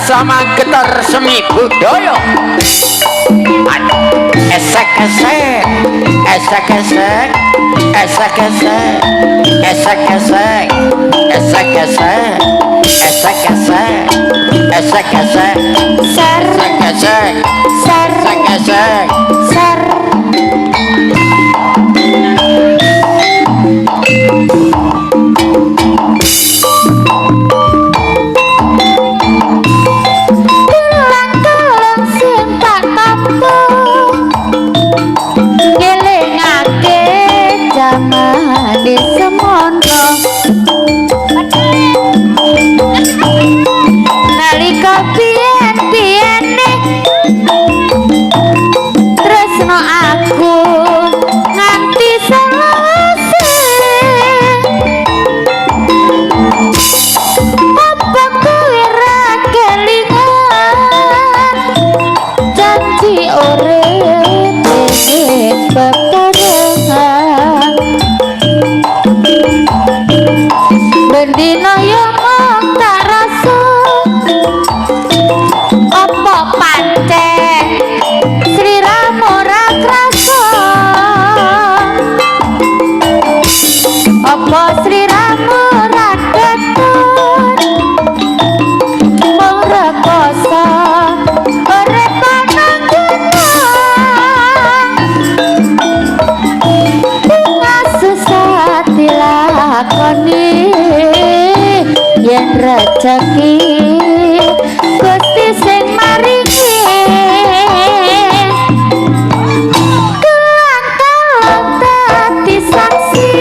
bersama getar semi budaya. Esek-esek, esek-esek, esek-esek, esek-esek, esek-esek, esek-esek, esek-esek, ser, esek-esek, ser, esek-esek, ser. Rezeki Gusti sing maringi kelang-kelang dadi saksi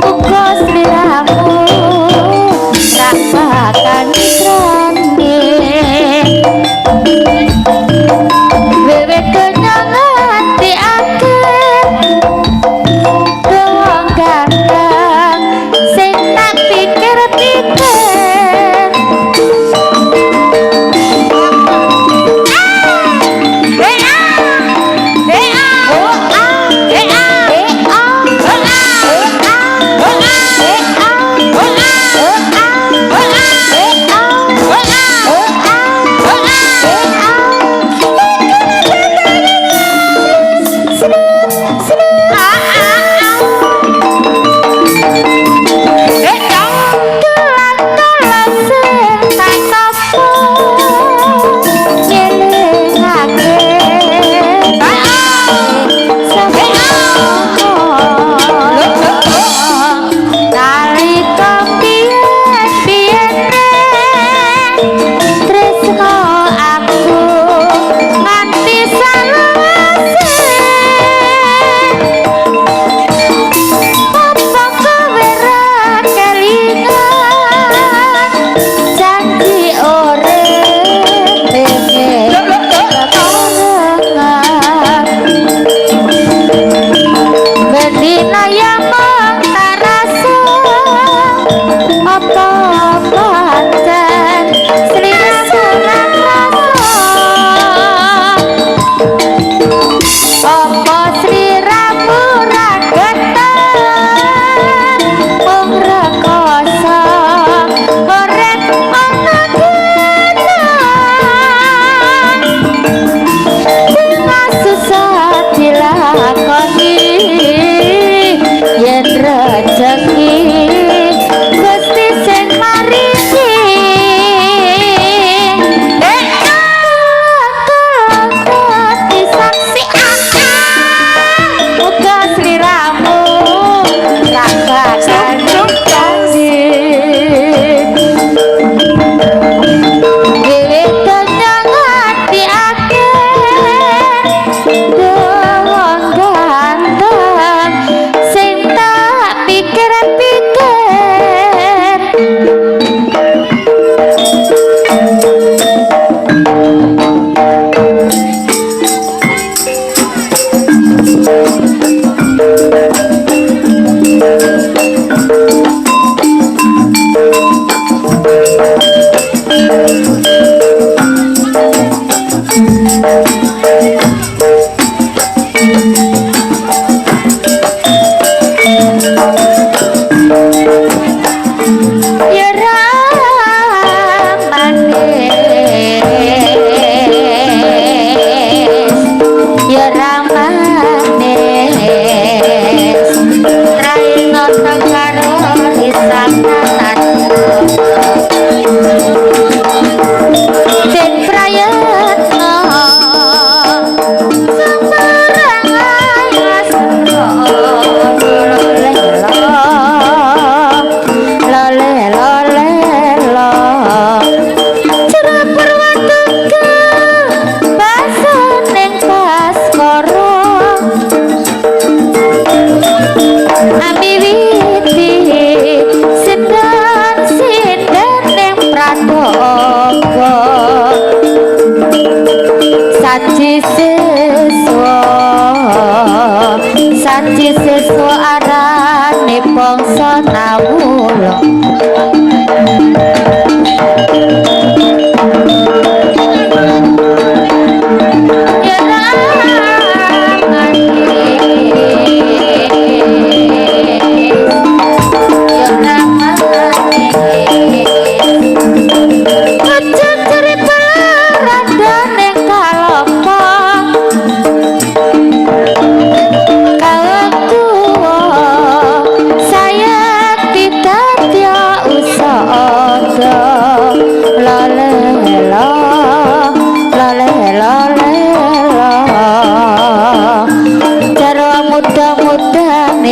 uga sliramu rasakan krane wewe kenyang ati akeh wong ganteng sing tak pikir-pikir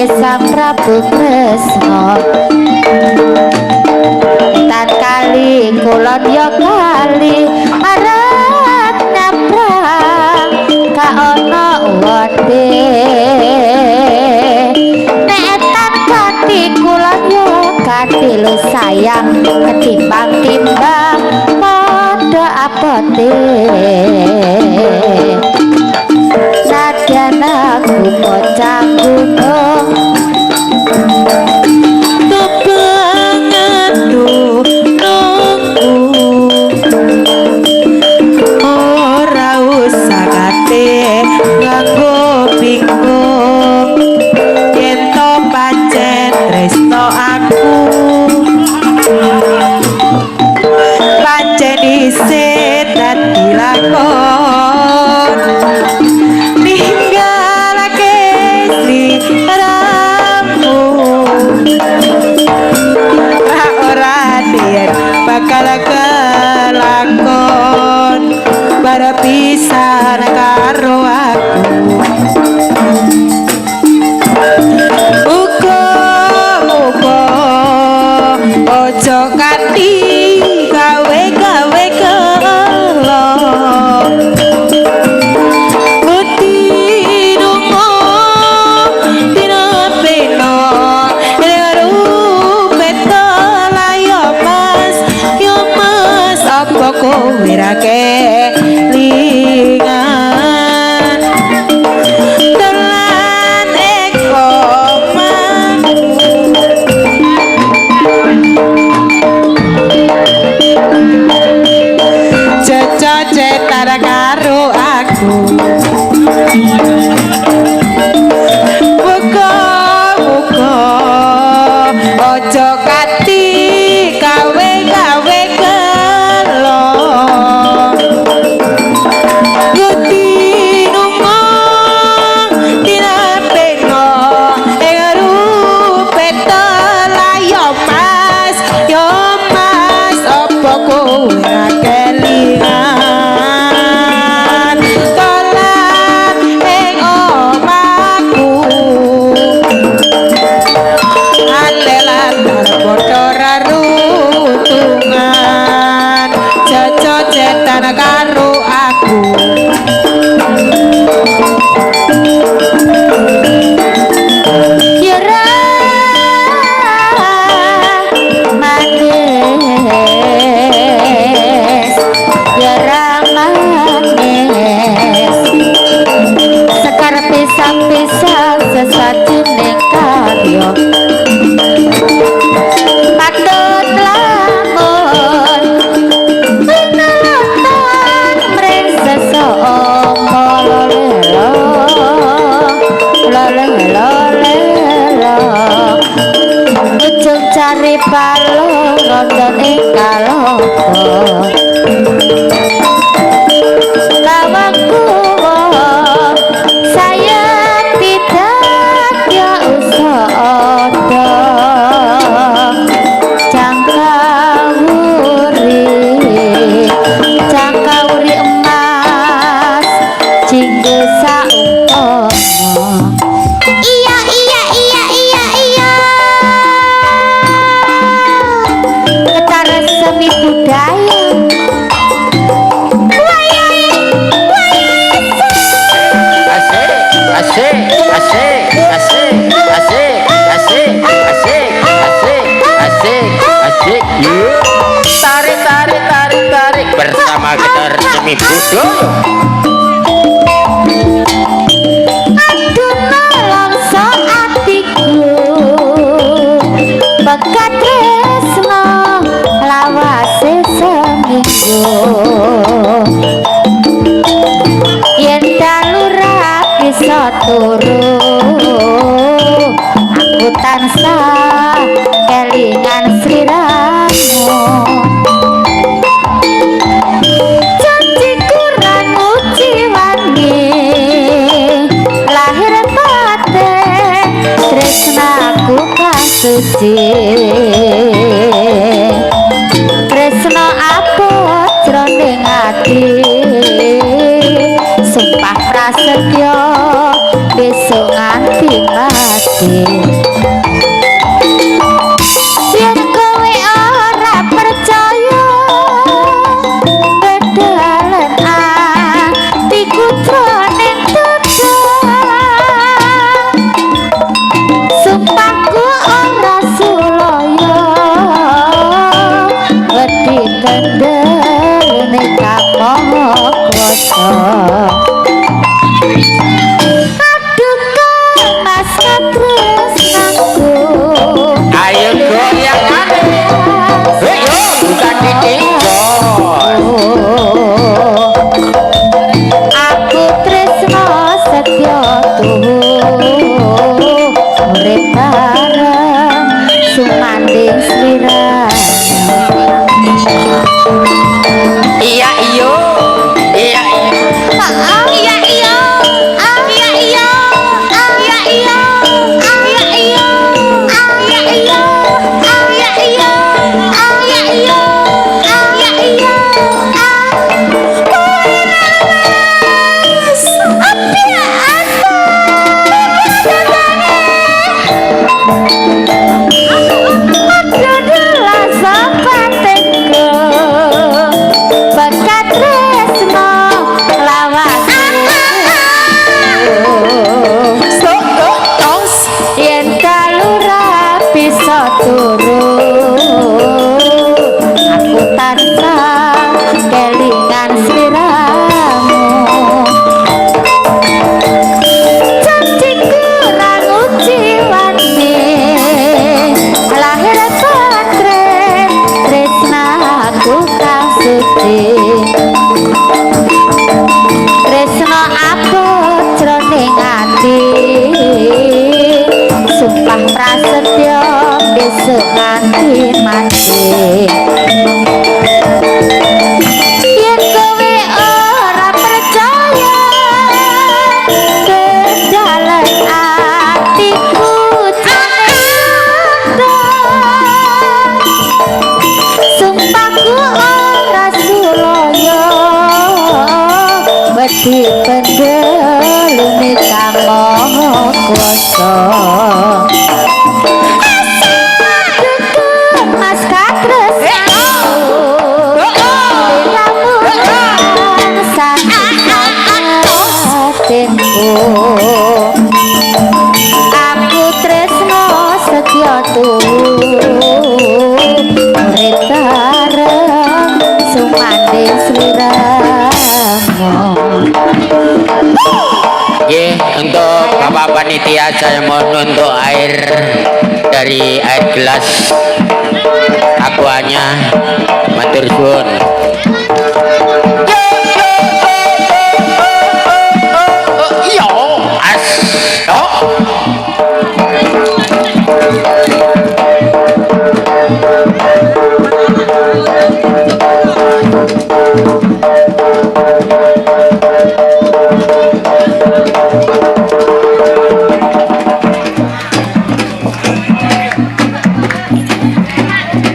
Sang Prabu Kresna tan kali kulon ya kali arep nyabrang ka ana wate nek tan kati kulon ya kati lu sayang ketimbang-timbang padha abote sadyan aku bocah gunung kebangan nunggu ora usah kate nganggo bingung yen to pancen tresno aku pancen isih dadi lakon ninggalake sliramu ora diet bakal kelakon berpisah karo aku muga-muga ojo kati gawe-gawe kelo kutinungo dina peno rupeto layo mas apa kowe ra kelingan telan eko cetar karo aku muga-muga ojo kati gawe-gawe kelo kutinungo dina peno rupeto layo mas apa kowe ra kelingan telan ing omahku alelan padha rarutungan cetan karo aku Yara manis Yara manis sekar pisang-pisang sesajening karya patut lamun nonton mring sesomo lolelo ujung cari balong ronton ing kalopo lawangku saya tidak ya usodo jangkawuri emas jinggo saumpama iya ketara semi budaya asik tarik bersama gitar semi budaya aduh nolongso atiku bekat tresno lawase seminggu yen dalu ra bisa turu aku tansah kelingan sliramu janjiku ra nguci wani lahir batin tresnaku kasuci tresno abot jroning ati sumpah prasetyo besok nganti mati Iya iyo. Iya iyo. Iya iya. Iya iya. Iya iya. Iya iya. Iya iya. Iya iya. Iya iya. Iya iya. Kelingan sliramu janjiku rangu jiwane lahir patre tresnaku kang suci tresna aku jroning ati sumpah prasetyo besok nganti mati yen kowe ora percaya kedalan atiku cinta sumpahku ora sulaya wedi pendelune Kang Maha Kuwasa Mas Katres aku tresno setya urip bareng sumanding sliramu. Nggih, untuk Bapak Panitia saya mohon untuk air dari air gelas aquanya matur suwun. Iya, as.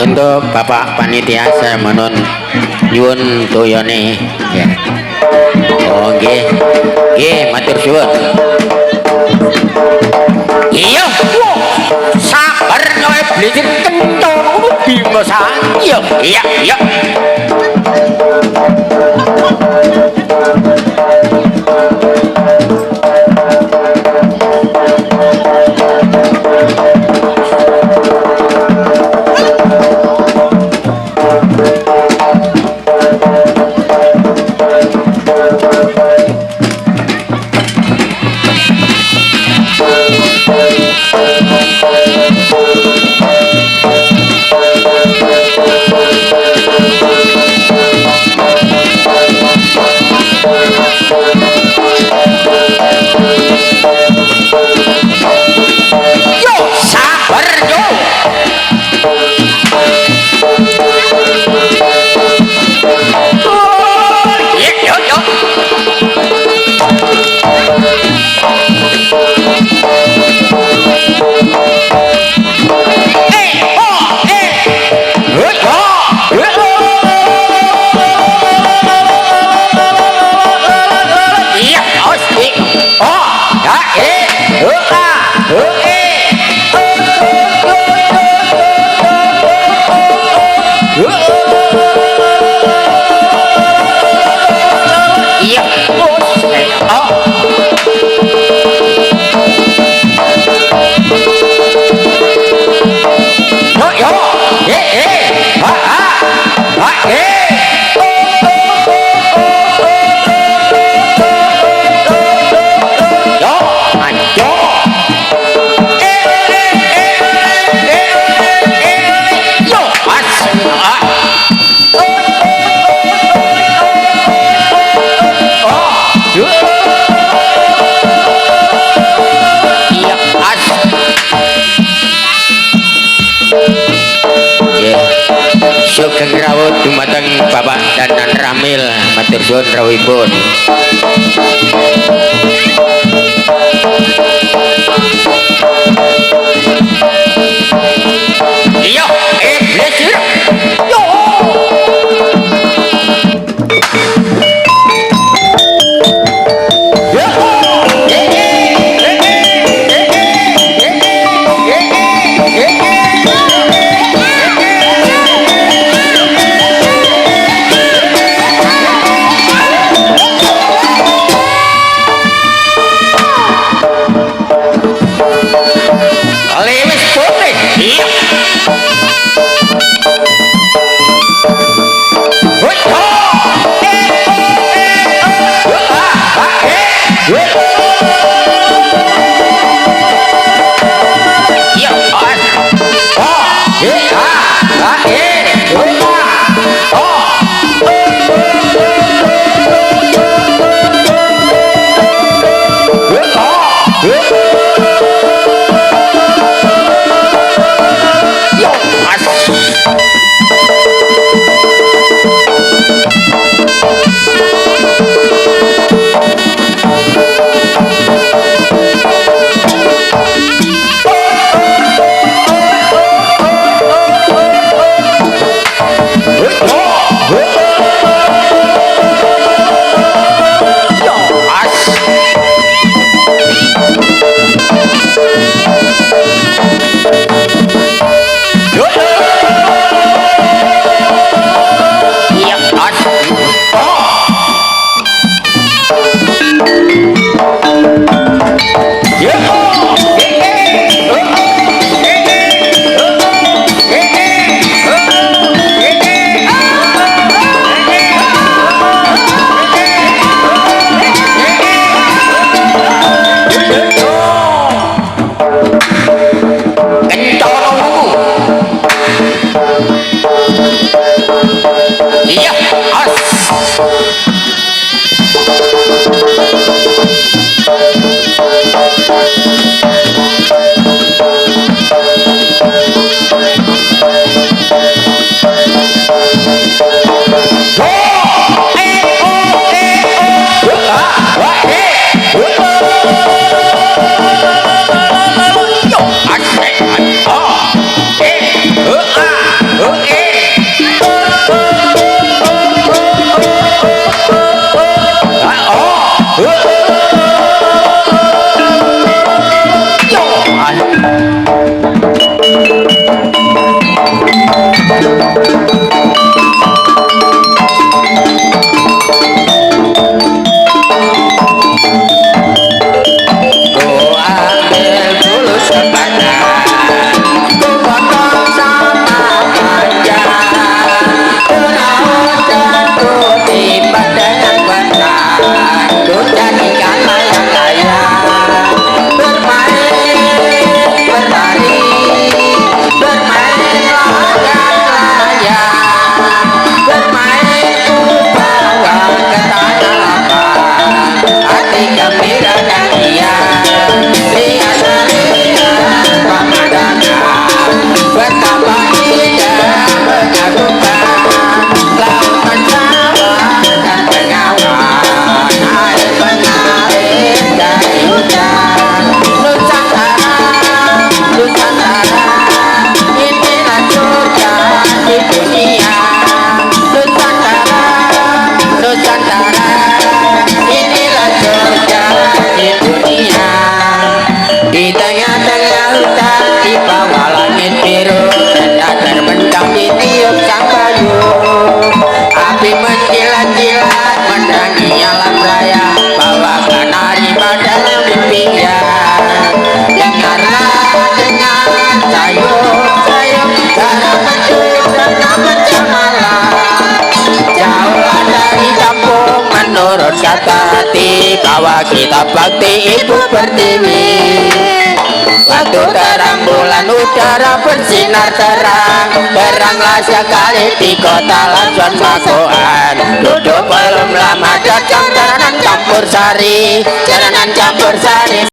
Untuk Bapak Panitia saya mohon nyuwun toyone ya. Oh nggih. Nggih matur suwun. Iya. Sabar kowe blicik kenthong bima iya. Iya, iya. Sugeng rawuh dumateng Bapak Danan Ramil matur suwun rawuhipun. Iya, blesir. Yo. Lewis putih. Iya. Bahwa kita bakti ibu pertiwi. Waktu terang bulan udara bersinar terang, teranglah sekali di kota Lajuan Makoan. Duduk belum lama datang jaranan campur sari, jaranan campur sari.